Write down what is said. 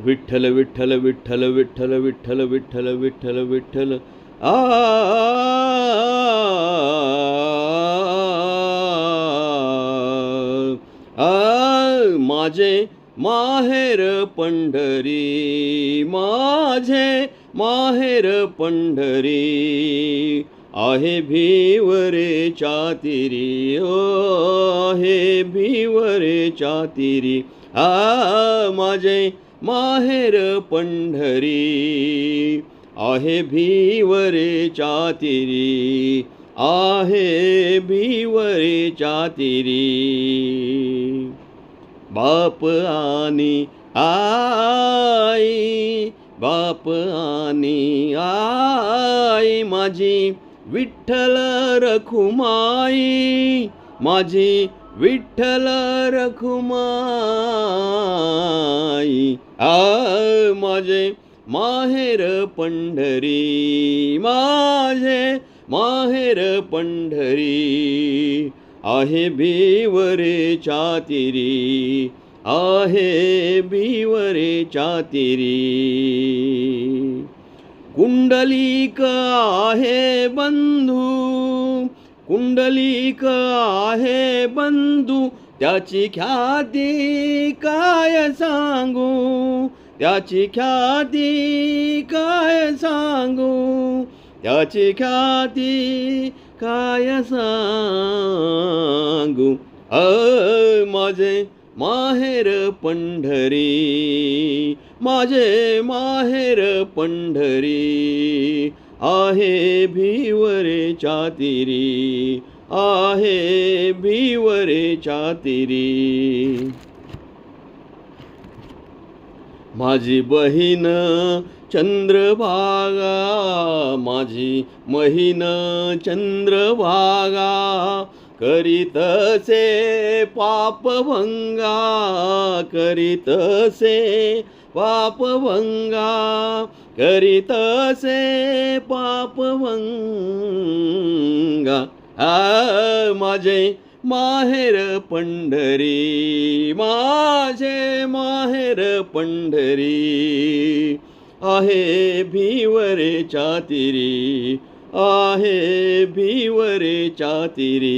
विठ्ठल विठ्ठल विठ्ठल विठ्ठल विठ्ठल विठ्ठल विठ्ठल विठ्ठल आ माझे माहेर पंढरी, माझे माहेर पंढरी, आहे भिवरे चातिरी, आहे भिवरे चातिरी, माझे माहेर पंढरी, आहे भिवरे चातिरी, आहे भिवरे चातिरी. बाप आणि आई, बाप आणि आई, माझी विठ्ठल रखुमाई, माझी विठ्ठल रखुमाई, माझे माहेर पंढरी, माझे माहेर पंढरी, आहे भिवरे चातिरी, आहे भिवरे चातिरी. कुंडलिक आहे बंधू, कुंडलिक आहे बंधू, त्याची ख्याती काय सांगू, त्याची ख्याती काय सांगू, त्याची ख्याती काय सांगू. माझे माहेर पंढरी, माझे माहेर पंढरी, आहे भिवरे चातिरी, आहे भिवरे चातिरी. माझी बहीण चंद्रभागा, माझी बहीण चंद्रभागा, करीतसे पापभंगा, करीतसे पापभंगा, करीतसे पापभंगा. माझे माहेर पंढरी, माझे माहेर पंढरी, आहे भिवरे चातिरी, आहे भिवरे चातिरी.